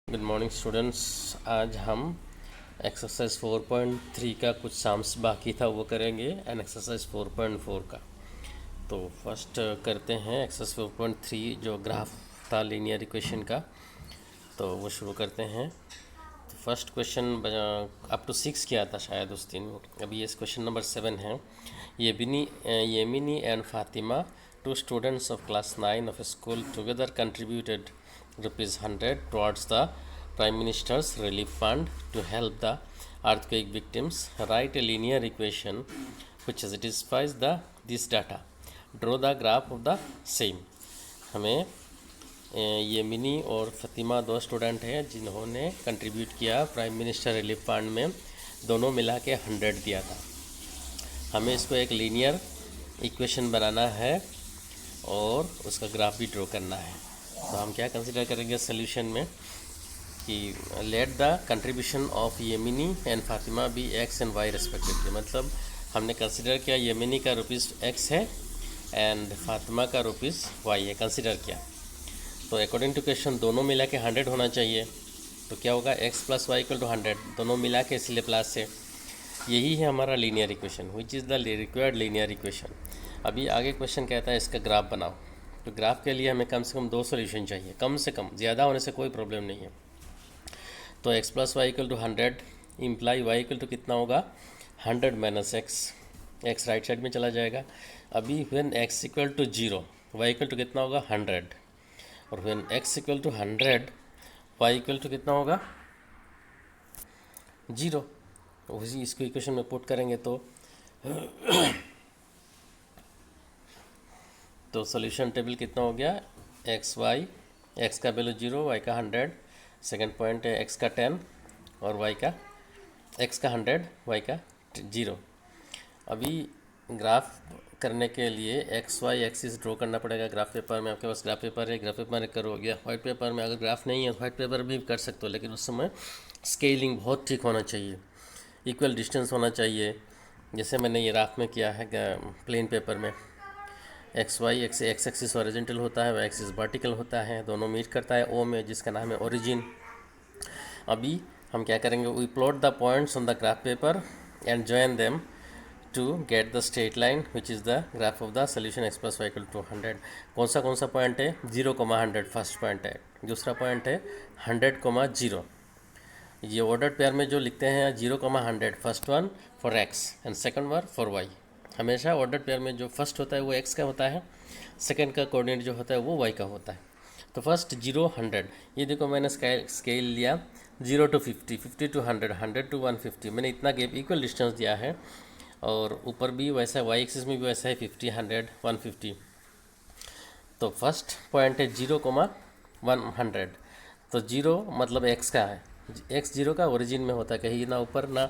Good morning students. आज हम exercise 4.3 का कुछ साम्स बाकी था वो करेंगे एंड एक्सरसाइज 4.4 का। तो फर्स्ट करते हैं एक्सरसाइज 4.3 जो ग्राफ था लीनियर इक्वेशन का, तो वो शुरू करते हैं। तो फर्स्ट क्वेश्चन अप टू 6 किया था शायद उस दिन, अभी ये क्वेश्चन नंबर 7 है। Yemini and Fatima, two students of class 9 of a school, together contributed ₹100 towards the Prime Minister's Relief Fund to help the earthquake victims. Write a linear equation which satisfies this data. Draw the graph of the same. हमें येमिनी और फतिमा दो student हैं जिन्होंने contribute किया prime minister relief fund में, दोनों मिला के 100 दिया था। हमें इसको एक लीनियर इक्वेशन बनाना है और उसका ग्राफ भी ड्रॉ करना है। तो हम क्या कंसिडर करेंगे सोल्यूशन में कि let the contribution of Yemini and Fatima be x and y respectively. मतलब हमने कंसिडर किया येमिनी का ₹x है एंड फातिमा का ₹y है, कंसिडर किया। तो अकॉर्डिंग टू क्वेश्चन दोनों मिला के 100 होना चाहिए। तो क्या होगा, x + y = 100, दोनों मिला के इसलिए प्लस है। यही है हमारा linear equation, which is the required linear equation. अभी आगे क्वेश्चन कहता है इसका ग्राफ बनाओ। तो ग्राफ के लिए हमें कम से कम 2 सॉल्यूशन चाहिए, कम से कम, ज़्यादा होने से कोई प्रॉब्लम नहीं है। तो x + y = 100 इम्प्लाई y = कितना होगा, 100 - x राइट साइड में चला जाएगा। अभी व्हेन x = 0 y = कितना होगा, 100, और व्हेन x = 100 y = कितना होगा, 0। उसी इसको इक्वेशन में पुट करेंगे तो सॉल्यूशन टेबल कितना हो गया, x का वैल्यू 0, y का 100, सेकंड पॉइंट है x का 10 और x का 100, y का 0। अभी ग्राफ करने के लिए एक्स वाई एक्सिस ड्रॉ करना पड़ेगा ग्राफ पेपर में। आपके पास ग्राफ पेपर है, ग्राफ पेपर में करोगे। वाइट पेपर में अगर ग्राफ नहीं है तो वाइट पेपर भी कर सकते हो, लेकिन उस समय स्केलिंग बहुत ठीक होना चाहिए, इक्वल डिस्टेंस होना चाहिए। जैसे मैंने ये ग्राफ में किया है प्लेन पेपर में, एक्स एक्सिस हॉरिजॉन्टल होता है, वाई एक्सिस वर्टिकल होता है, दोनों मीट करता है ओ में, जिसका नाम है ओरिजिन। अभी हम क्या करेंगे, we plot the points on the graph paper and join them to get the straight line which is the graph of the solution x + y = 100। कौन सा पॉइंट है, 0, 100 फर्स्ट पॉइंट है, दूसरा पॉइंट है 100, 0। ये ऑर्डर पेयर में जो लिखते हैं 0, 100, first one for x and second one for y। हमेशा ऑर्डर पेयर में जो फर्स्ट होता है वो x का होता है, सेकंड का कोऑर्डिनेट जो होता है वो y का होता है। तो फर्स्ट 0, 100, ये देखो मैंने स्केल लिया 0 to 50, 50 to 100, 100 to 150, मैंने इतना गैप इक्वल डिस्टेंस दिया है। और ऊपर भी वैसा, वाई एक्सिस में भी वैसा है 50, 100, 150। तो फर्स्ट पॉइंट है 0, 100। तो 0 मतलब x का है, x 0 का ओरिजिन में होता है, कहीं ना ऊपर ना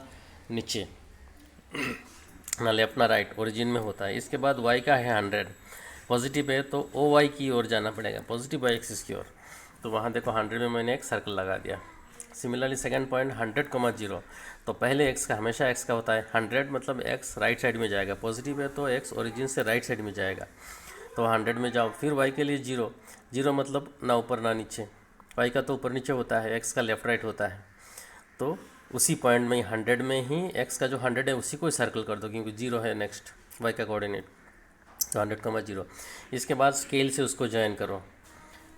नीचे, ना लेफ्ट ना राइट, ओरिजिन में होता है। इसके बाद y का है 100, पॉजिटिव है तो ओ वाई की ओर जाना पड़ेगा, पॉजिटिव वाई एक्सिस की ओर। तो वहाँ देखो 100 में मैंने एक सर्कल लगा दिया। सिमिलरली सेकंड पॉइंट 100, 0, तो पहले x का, हमेशा x का होता है 100, मतलब x राइट साइड में जाएगा, पॉजिटिव है तो x ओरिजिन से राइट साइड में जाएगा। तो 100 में जाओ, फिर y के लिए 0, 0 मतलब ना ऊपर ना नीचे, y का तो ऊपर नीचे होता है, x का लेफ्ट राइट होता है। तो उसी पॉइंट में 100 में ही x का जो 100 है उसी को सर्कल कर दो, क्योंकि 0 है नेक्स्ट y का कोऑर्डिनेट। तो 100, 0। इसके बाद स्केल से उसको ज्वाइन करो,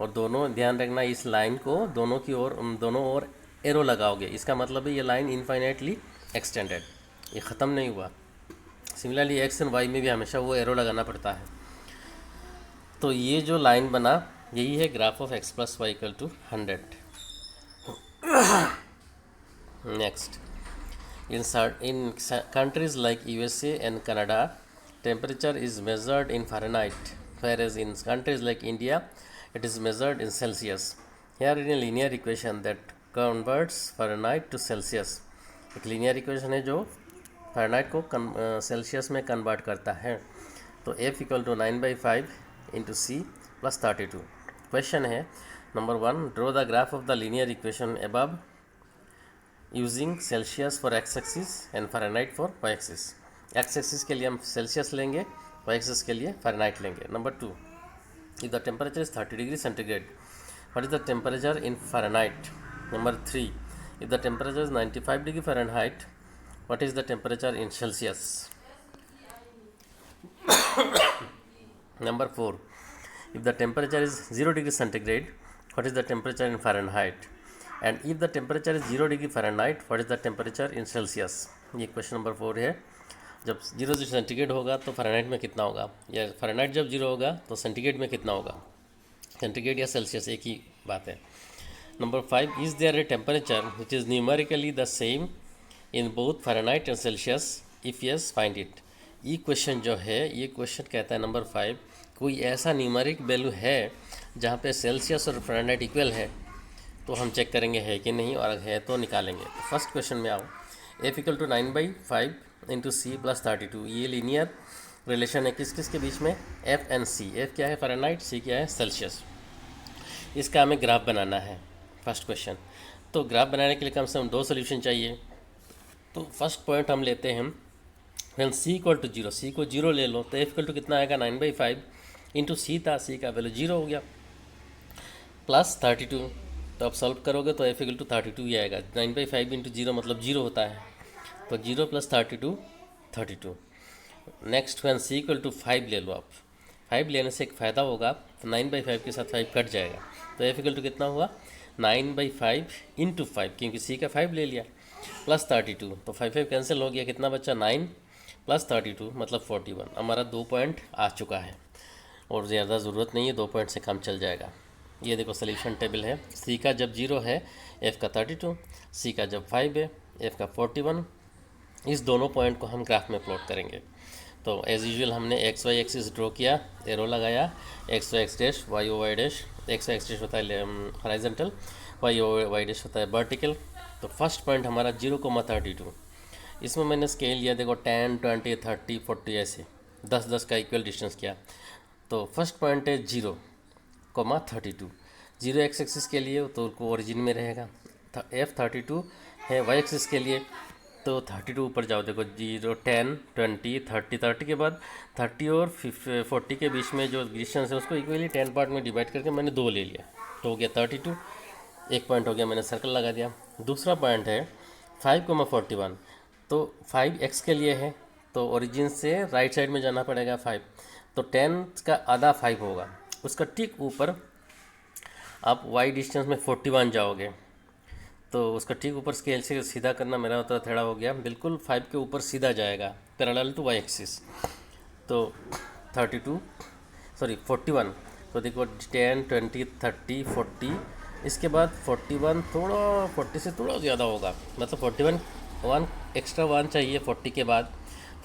और दोनों ध्यान रखना इस लाइन को दोनों ओर एरो लगाओगे। इसका मतलब है ये लाइन इनफाइनाइटली एक्सटेंडेड, ये ख़त्म नहीं हुआ। सिमिलरली एक्स एंड वाई में भी हमेशा वो एरो लगाना पड़ता है। तो ये जो लाइन बना यही है graph of x + y = 100। Next, in countries like USA and Canada, temperature is measured in Fahrenheit, whereas in countries like India it is measured in Celsius. Here in a linear equation that converts Fahrenheit to Celsius, एक linear equation है जो Fahrenheit को Celsius में convert करता है। तो F = 9/5 × C + 32। Question है number 1, draw the graph of the linear equation above using Celsius for x axis and Fahrenheit for y axis. x axis के लिए हम सेल्सियस लेंगे, y एक्सिस के लिए फ़ारेनहाइट लेंगे। Number 2, if the temperature is 30 degree centigrade, what is the temperature in Fahrenheit. Number 3, if the temperature is 95 degree Fahrenheit, what is the temperature in Celsius? Number 4, if the temperature is 0 degree centigrade, what is the temperature in Fahrenheit? And if the temperature is 0 degree Fahrenheit, what is the temperature in Celsius? ये question number 4 है. जब 0 degree centigrade होगा तो Fahrenheit में कितना होगा, या Fahrenheit जब 0 होगा तो सेंटीग्रेड में कितना होगा. सेंटीग्रेड या सेल्सियस एक ही बात है. Number 5, is there a temperature which is numerically the same in both Fahrenheit and Celsius, if yes find it. ये क्वेश्चन जो है, ये क्वेश्चन कहता है नंबर 5, कोई ऐसा न्यूमेरिक वैल्यू है जहाँ पे सेल्सियस और फ़ारेनहाइट इक्वल है, तो हम चेक करेंगे है कि नहीं, और है तो निकालेंगे. तो फर्स्ट क्वेश्चन में आओ. F = 9/5 into C plus 32. ये लीनियर रिलेशन है किस किस के बीच में, F एंड C. F क्या है फ़ारेनहाइट, C क्या है सेल्सियस. इसका हमें ग्राफ बनाना है. First question. तो ग्राफ बनाने के लिए कम से कम 2 सोल्यूशन चाहिए. तो फर्स्ट पॉइंट हम लेते हैं व्हेन C = 0. C को 0 ले लो तो F = कितना आएगा 9/5 इंटू C था, C का वैल्यू 0 हो गया, प्लस 32. तो अब सॉल्व करोगे तो F = 32 ही आएगा. 9/5 इंटू 0 मतलब 0 होता है, तो 0 + 32 32. नेक्स्ट व्हेन C = 5 ले लो आप. 5 लेने से एक फ़ायदा होगा, तो 9/5 के साथ 5 कट जाएगा, तो F = कितना हुआ 9/5 इंटू 5, क्योंकि C का 5 ले लिया, प्लस 32. तो 5 कैंसिल हो गया, कितना बच्चा 9 + 32 मतलब 41. हमारा 2 पॉइंट आ चुका है और ज़्यादा ज़रूरत नहीं है, 2 पॉइंट से काम चल जाएगा. ये देखो सोल्यूशन टेबल है. C का जब 0 है F का 32, C का जब 5 है F का 41. इस दोनों पॉइंट को हम ग्राफ में प्लॉट करेंगे. तो एज़ यूजुअल हमने एक्स वाई एक्सिस ड्रॉ किया, एरो लगाया, x y x dash, y o y dash. X y x dash होता है horizontal, y o y dash होता है वर्टिकल. तो फर्स्ट पॉइंट हमारा 0,32. इसमें मैंने स्केल लिया, देखो 10, 20, 30, 40 ऐसे 10-10 का इक्वल डिस्टेंस किया. तो फर्स्ट पॉइंट है 0,32. 0 एक्स एक्सिस के लिए तो उसको ओरिजिन में रहेगा. F32 है वाई एक्सिस के लिए, तो 32 ऊपर जाओ. देखो 0, 10, 20, 30. 30 के बाद 30 और 40 के बीच में जो डिस्टेंस है उसको इक्वली 10 पार्ट में डिवाइड करके मैंने 2 ले लिया, तो हो गया 32. एक पॉइंट हो गया, मैंने सर्कल लगा दिया. दूसरा पॉइंट है 5,41. तो 5 एक्स के लिए है, तो ओरिजिन से राइट साइड में जाना पड़ेगा 5. तो 10 का आधा 5 होगा, उसका ठीक ऊपर आप वाई डिस्टेंस में 41 जाओगे, तो उसका ठीक ऊपर स्केल से सीधा करना मेरा होता थोड़ा हो गया, बिल्कुल 5 के ऊपर सीधा जाएगा पैरेलल टू वाई एक्सिस. तो 41. तो देखो 10, 20, 30, 40. इसके बाद 41 थोड़ा 40 से थोड़ा ज़्यादा होगा, मतलब 41 1 एक्स्ट्रा 1 चाहिए 40 के बाद.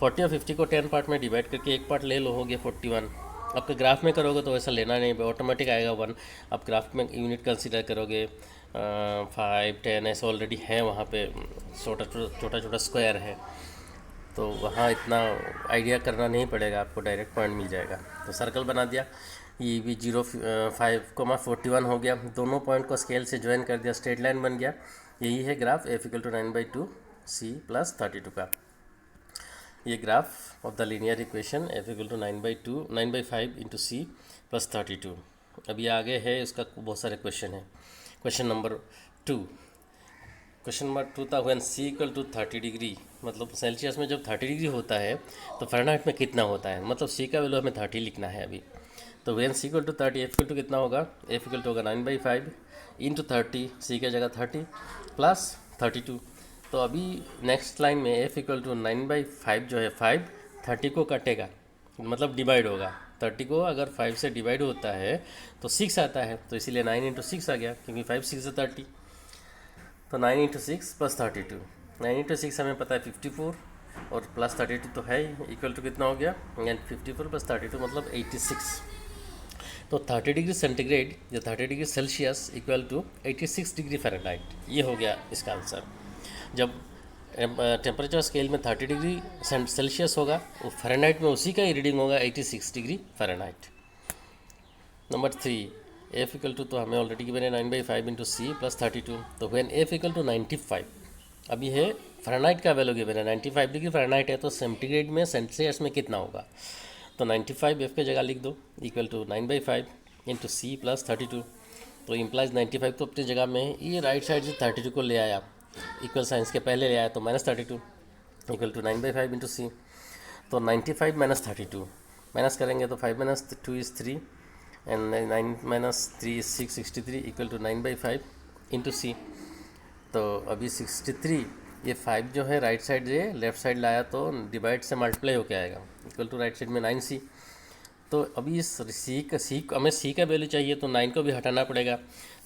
40 और 50 को 10 पार्ट में डिवाइड करके एक पार्ट ले लो, हो गया 41. आपके ग्राफ में करोगे तो ऐसा लेना नहीं, ऑटोमेटिक आएगा 1. आप ग्राफ में यूनिट कंसीडर करोगे 5, 10 ऐसे ऑलरेडी है वहाँ पे, छोटा छोटा स्क्वायर है, तो वहाँ इतना आइडिया करना नहीं पड़ेगा, आपको डायरेक्ट पॉइंट मिल जाएगा. तो सर्कल बना दिया, ये भी 0,5,41 हो गया. दोनों पॉइंट को स्केल से ज्वाइन कर दिया, स्ट्रेट लाइन बन गया. यही है ग्राफ F = 9/2 C + 32 का. ये graph of the linear equation F = 9/5 into C + 32. अभी आगे है, इसका बहुत सारे क्वेश्चन है. Question number 2. क्वेश्चन नंबर 2 था व्हेन C = 30 डिग्री, मतलब सेल्सियस में जब 30 डिग्री होता है तो फ़ारेनहाइट में कितना होता है, मतलब C का वैल्यू हमें 30 लिखना है अभी. तो व्हेन C = 30 F = कितना होगा, F = होगा 9/5 इंटू 30, C की जगह 30 प्लस 32. तो अभी नेक्स्ट लाइन में F = 9/5 जो है 5 30 को कटेगा, मतलब डिवाइड होगा. 30 को अगर 5 से डिवाइड होता है तो 6 आता है, तो इसीलिए 9 × 6 आ गया, क्योंकि 5 6 है 30. तो 9 × 6 + 32. 9 × 6 हमें पता है 54, और प्लस 32 तो है ही, इक्वल टू कितना हो गया, 54 + 32 मतलब 86. तो 30 डिग्री सेंटीग्रेड या 30 degree Celsius equal to 86 degree Fahrenheit. ये हो गया इसका आंसर. जब टेम्परेचर स्केल में 30 डिग्री सेल्सियस होगा, वो फ़ारेनहाइट में उसी का ही रीडिंग होगा 86 डिग्री फ़ारेनहाइट. नंबर 3, F = तो हमें ऑलरेडी गिवन है 9/5 इंटू C + 32. तो व्हेन F = 95, अभी है फ़ारेनहाइट का वैल्यू गिवन है 95 डिग्री फ़ारेनहाइट है, तो सेंटीग्रेड में सेल्सियस में कितना होगा. तो 95 F की जगह लिख दो, = 9/5 इंटू C + 32. तो इम्प्लाइज 95 तो अपनी जगह में है। ये राइट साइड से 32 को ले आया, इक्वल साइंस के पहले ले आया, तो -32 इक्वल टू 9/5 इंटू सी। तो 95 माइनस 32 माइनस करेंगे तो 5 minus 2 is 3 and 9 minus 3 is 6, 63 equal to 9/5 into c. तो अभी 63, ये 5 जो है राइट साइड से लेफ्ट साइड लाया तो डिवाइड से मल्टीप्लाई होके आएगा, इक्वल टू राइट साइड में 9c। तो अभी इस हमें सी का वैल्यू चाहिए, तो 9 को भी हटाना पड़ेगा,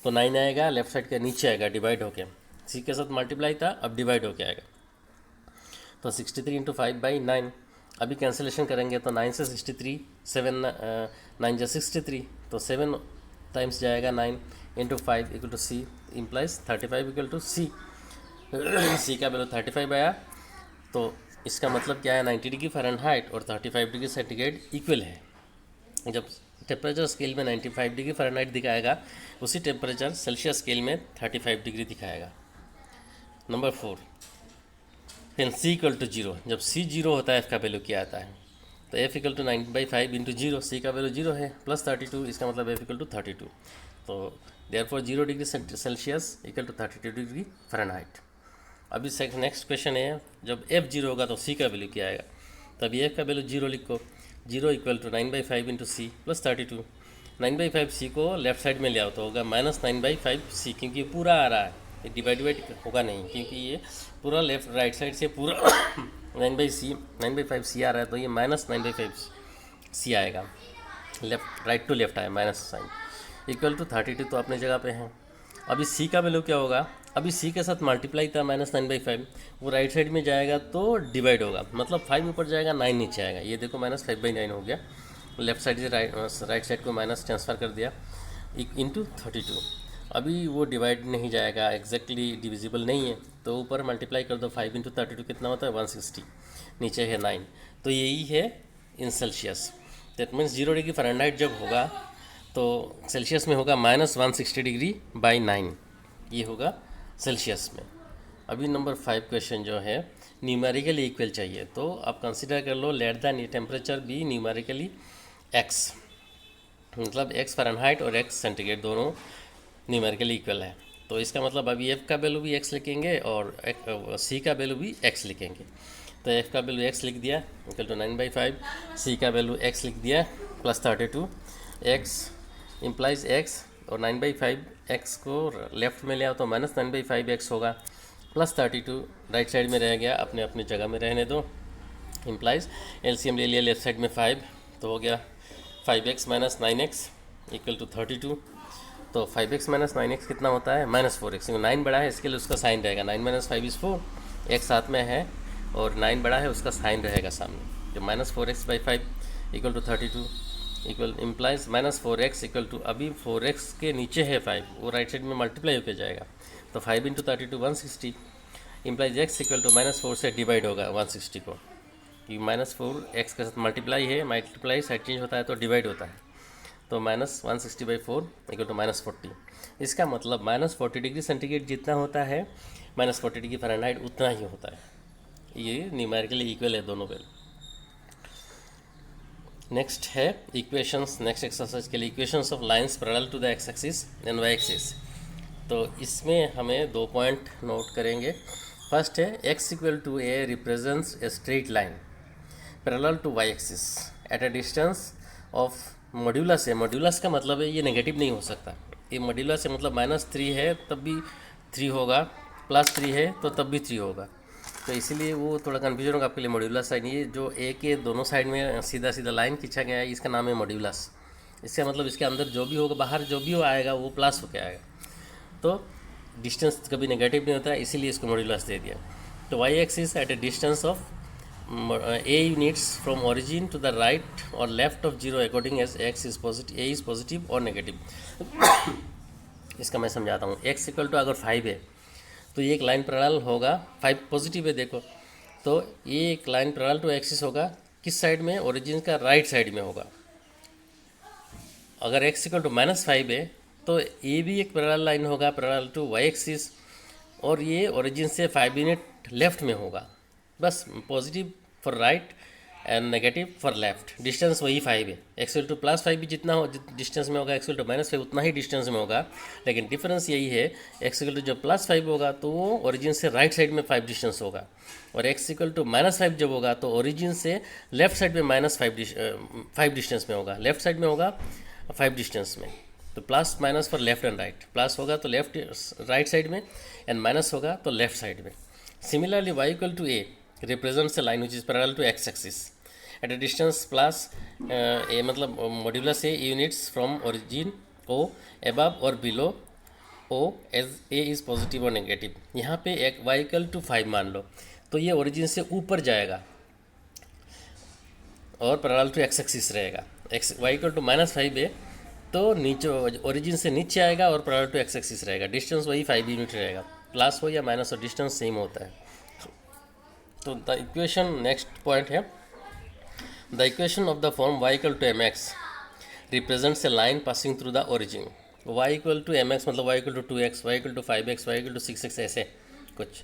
तो 9 आएगा लेफ्ट साइड के नीचे आएगा डिवाइड होके, सी के साथ मल्टीप्लाई था अब डिवाइड होके आएगा। तो 63 इंटू 5/9, अभी कैंसिलेशन करेंगे तो 9 से 63, 7 9 जा 63, तो 7 टाइम्स जाएगा 9 into 5 equal to C, implies 35 equal to C. C का वैल्यू 35 आया, तो इसका मतलब क्या है, 90 डिग्री फ़ारेनहाइट और 35 डिग्री सेंटीग्रेड इक्वल है। जब टेम्परेचर स्केल में 95 डिग्री फ़ारेनहाइट दिखाएगा, उसी टेम्परेचर सेल्सियस स्केल में 35 डिग्री दिखाएगा। नंबर 4, फिर सी इक्वल टू 0, जब सी 0 होता है एफ का वैल्यू क्या आता है, तो एफ इक्वल टू 9/5 इंटू 0, सी का वैल्यू 0 है, प्लस 32, इसका मतलब एफ इक्वल टू 32। तो therefore 0 degree Celsius equal to 32 degree Fahrenheit. अभी नेक्स्ट क्वेश्चन है, जब एफ 0 होगा तो सी का वैल्यू क्या आएगा, तभी एफ का वैल्यू 0 लिखो, 0 equal to 9/5 into C plus 32। 9/5 C को लेफ्ट साइड में ले आओ तो होगा -9/5 सी, क्योंकि ये पूरा आ रहा है, ये डिवाइड होगा नहीं, क्योंकि ये पूरा लेफ्ट राइट साइड से पूरा 9/5 सी आ रहा है, तो ये -9/5 सी आएगा, लेफ्ट राइट टू लेफ्ट आया माइनस साइन, इक्वल टू 32 तो अपने जगह पे है। अभी सी का वैल्यू क्या होगा, अभी सी के साथ मल्टीप्लाई था -9/5, वो राइट साइड में जाएगा तो डिवाइड होगा, मतलब 5 ऊपर जाएगा 9 नीचे आएगा, ये देखो -5/9 हो गया, लेफ्ट साइड से राइट साइड को माइनस ट्रांसफ़र कर दिया इंटू 32। अभी वो डिवाइड नहीं जाएगा, एग्जैक्टली डिविजिबल नहीं है, तो ऊपर मल्टीप्लाई कर दो, 5 इंटू 32 कितना होता है 160, नीचे है 9, तो यही है इन Celsius. That means 0 degree Fahrenheit जब होगा तो सेल्सियस में होगा -160 डिग्री बाई 9, ये होगा सेल्सियस में। अभी नंबर 5 क्वेश्चन जो है न्यूमेरिकली इक्वल चाहिए, तो आप कंसिडर कर लो let then temperature be numerically x, मतलब एक्स फ़ारेनहाइट और एक्स सेंटीग्रेड दोनों न्यूमेरिकली इक्वल है, तो इसका मतलब अभी एफ़ का वैल्यू भी एक्स लिखेंगे और सी का वैल्यू भी एक्स लिखेंगे। तो एफ़ का वैल्यू एक्स लिख दिया इक्वल टू 9/5, सी का वैल्यू एक्स लिख दिया प्लस 32, एक्स इम्प्लाइज एक्स और 9/5 एक्स को लेफ्ट में ले आओ तो -9/5 एक्स होगा, प्लस 32 राइट साइड में रह गया, अपने अपनी जगह में रहने दो, इम्प्लाइज एलसीएम ले लिया लेफ्ट साइड में 5, तो हो गया 5x minus 9x equal to 32। तो 5x माइनस 9x कितना होता है -4x, क्योंकि 9 बड़ा है इसके लिए उसका साइन रहेगा, 9 माइनस 5 इज़ 4, x साथ में है और 9 बड़ा है उसका साइन रहेगा सामने, तो -4x/5 equal to 32 equal implies -4x equal to, अभी 4x के नीचे है 5, वो राइट साइड में मल्टीप्लाई होकर जाएगा, तो 5 into 32 160, implies x equal to -4 से डिवाइड होगा 160 को, कि -4 x के साथ मल्टीप्लाई है, मल्टीप्लाई साइड चेंज होता है तो डिवाइड होता है, तो -160/4 इक्वल टू -40। इसका मतलब -40 डिग्री सेंटीग्रेड जितना होता है -40 डिग्री फ़ारेनहाइट उतना ही होता है, ये न्यूमेरिकली इक्वल है दोनों वैल्यू। नेक्स्ट है इक्वेशंस, नेक्स्ट एक्सरसाइज के लिए equations of lines parallel to the x axis and y axis. तो इसमें हमें 2 पॉइंट नोट करेंगे। फर्स्ट है x equal to a represents a straight line parallel to y axis at a distance of modulus है, modulus का मतलब है ये नेगेटिव नहीं हो सकता, ये मॉड्यूलस है मतलब -3 है तब भी 3 होगा, +3 है तो तब भी 3 होगा, तो इसीलिए वो थोड़ा कन्फ्यूजन होगा आपके लिए। मॉड्यूलस साइन, ये जो ए के दोनों साइड में सीधा सीधा लाइन खींचा गया है इसका नाम है मॉड्यूलस, इसका मतलब इसके अंदर जो भी होगा बाहर जो भी आएगा वो प्लस होकर आएगा, तो डिस्टेंस कभी नेगेटिव नहीं होता है इसीलिए इसको मॉड्यूलस दे दिया। तो y axis at a distance of a units from origin to the right और left of 0 according as x is positive, a is positive और नेगेटिव। इसका मैं समझाता हूँ। एक्स इक्वल टू अगर 5 है तो ये एक लाइन पैरेलल होगा, 5 पॉजिटिव है देखो, तो ये एक लाइन पैरेलल टू एक्सिस होगा, किस साइड में, ओरिजिन का राइट साइड में होगा। अगर एक्स इक्वल टू -5 है तो ये भी एक पैरेलल लाइन होगा पैरेलल टू वाई एक्सिस, और ये ओरिजिन से 5 यूनिट लेफ्ट में होगा, बस positive for right and negative for left. Distance वही 5 है, एक्स टू प्लस 5 भी जितना हो डिस्टेंस में होगा, एक्स टू माइनस 5 उतना ही डिस्टेंस में होगा, लेकिन डिफरेंस यही है एक्स टू जब प्लस 5 होगा तो वो ओरिजिन से राइट साइड में 5 डिस्टेंस होगा, और एक्स इक्वल टू माइनस 5 जब होगा तो ओरिजिन से लेफ्ट साइड में माइनस 5 डिस्टेंस में होगा, लेफ्ट साइड में होगा 5 डिस्टेंस में। तो plus minus for left and right, plus होगा तो लेफ्ट राइट साइड में एंड माइनस होगा तो लेफ्ट साइड में। Similarly y equal to a represents a line which is parallel to x axis at a distance plus a, मतलब modulus a units from origin o above और below o as a is positive और negative. यहाँ पे एक y equal to 5 मान लो तो ये origin से ऊपर जाएगा और पैरेलल टू एक्स एक्सिस रहेगा। एक्स y इक्वल टू -5 है तो नीचे ओरिजिन से नीचे आएगा और पैरेलल टू एक्स एक्सिस रहेगा। डिस्टेंस वही 5 यूनिट रहेगा, प्लस हो या माइनस हो डिस्टेंस सेम होता है। तो द इक्वेशन नेक्स्ट पॉइंट है, the equation of the form y equal to m x represents a line passing through the origin. y equal to m x मतलब y equal to 2x, y equal to 5x, y equal to 6x, ऐसे कुछ।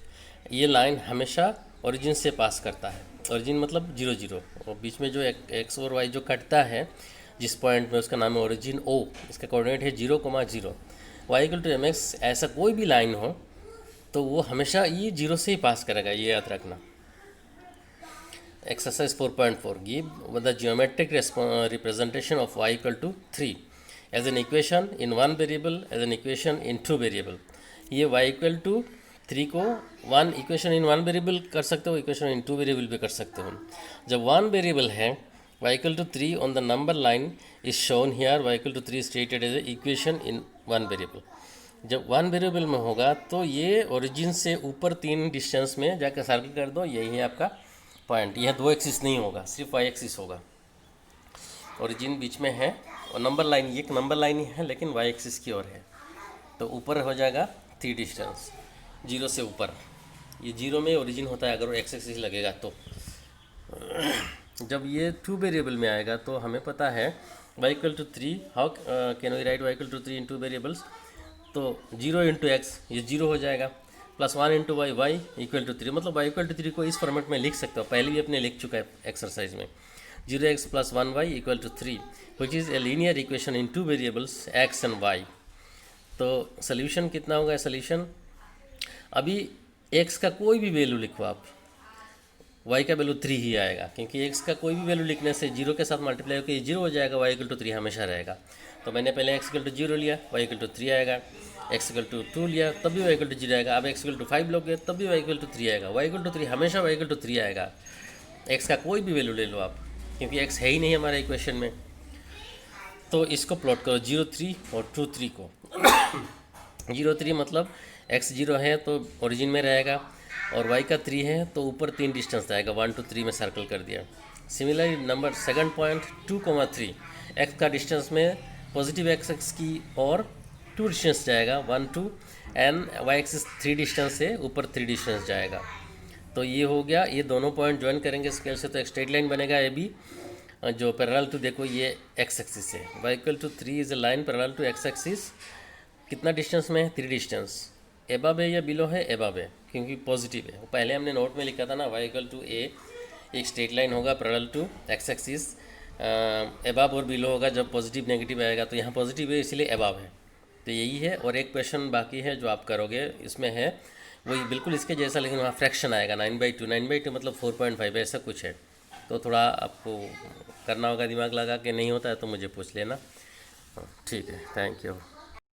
ये line हमेशा origin से पास करता है, origin मतलब 0 0, और बीच में जो x और y जो कटता है जिस पॉइंट में उसका नाम है ओरिजिन O, इसका कोऑर्डिनेट है 0,0। y equal to m x ऐसा कोई भी लाइन हो तो वो हमेशा ये 0 से ही पास करेगा, ये याद रखना। Exercise 4.4 give the geometric representation of y equal to 3 as an equation in 1 variable, as an equation in 2 variable. ये y इक्वल टू 3 को 1 इक्वेशन इन 1 वेरिएबल कर सकते हो, इक्वेशन इन 2 वेरिएबल भी कर सकते हो। जब 1 वेरिएबल है y equal to 3 on the number line is shown here, y equal to 3 is stated as a equation in 1 variable। जब 1 वेरिएबल में होगा तो ये ओरिजिन से ऊपर 3 डिस्टेंस में जाकर सर्कल कर दो, यही है आपका पॉइंट। यह 2 एक्सिस नहीं होगा, सिर्फ y एक्सिस होगा। ओरिजिन बीच में है और नंबर लाइन, ये एक नंबर लाइन ही है लेकिन y एक्सिस की ओर है, तो ऊपर हो जाएगा 3 डिस्टेंस 0 से ऊपर। ये 0 में ओरिजिन होता है अगर x एक्सिस लगेगा तो। जब ये 2 वेरिएबल में आएगा तो हमें पता है y equal to 3, how can we write y equal to 3 in 2 variables, तो 0 इंटू एक्स ये 0 हो जाएगा, plus 1 into y, y equal to 3, मतलब y इक्वल टू 3 को इस फॉर्मेट में लिख सकते हो, पहले भी अपने लिख चुका है एक्सरसाइज में। 0x plus 1y equal to 3 which is a linear equation in 2 variables x and y। तो सोल्यूशन कितना होगा? सोल्यूशन अभी x का कोई भी वैल्यू लिखो आप, y का वैल्यू 3 ही आएगा, क्योंकि x का कोई भी वैल्यू लिखने से 0 के साथ मल्टीप्लाई होकर 0 हो जाएगा, y इक्वल टू 3 हमेशा रहेगा। तो मैंने पहले x इक्वल टू 0 लिया, y इक्वल टू 3 आएगा, x इक्वल टू 2 लिया तब भी y इक्वल टू 0 आएगा, अब x इक्वल टू 5 लोगे तब भी y इक्वल टू 3 आएगा, y इक्वल टू 3 हमेशा y इक्वल टू 3 आएगा। x का कोई भी वैल्यू ले लो आप, क्योंकि x है ही नहीं हमारे इक्वेशन में। तो इसको प्लॉट करो 0 3 और 2 3 को। 0 3 मतलब x 0 है तो ओरिजिन में रहेगा, और y का 3 है तो ऊपर 3 डिस्टेंस आएगा, 1 2 3 में सर्कल कर दिया। Similarly number second point 2,3 x का डिस्टेंस में पॉजिटिव x की और 2 डिस्टेंस जाएगा, 1 2, एंड y एक्सिस 3 डिस्टेंस से ऊपर 3 डिस्टेंस जाएगा। तो ये हो गया, ये दोनों पॉइंट ज्वाइन करेंगे स्केल से तो एक स्ट्रेट लाइन बनेगा। ये भी जो पैरेलल टू, देखो ये x एक्सिस है, y equal to 3 is a line parallel to x axis. कितना डिस्टेंस में है? 3 डिस्टेंस। एबव है या बिलो है? एबव है, क्योंकि पॉजिटिव है। पहले हमने नोट में लिखा था ना, y इक्वल टू a एक स्ट्रेट लाइन होगा parallel to x axis, above और बिलो होगा जब पॉजिटिव नेगेटिव आएगा, तो यहाँ पॉजिटिव है इसलिए एबव है। तो यही है, और एक क्वेश्चन बाकी है जो आप करोगे, इसमें है वही बिल्कुल इसके जैसा, लेकिन वहाँ फ्रैक्शन आएगा 9/2, 9/2 मतलब 4.5 ऐसा कुछ है। तो थोड़ा आपको करना होगा, दिमाग लगा के, नहीं होता है तो मुझे पूछ लेना। ठीक है, थैंक यू।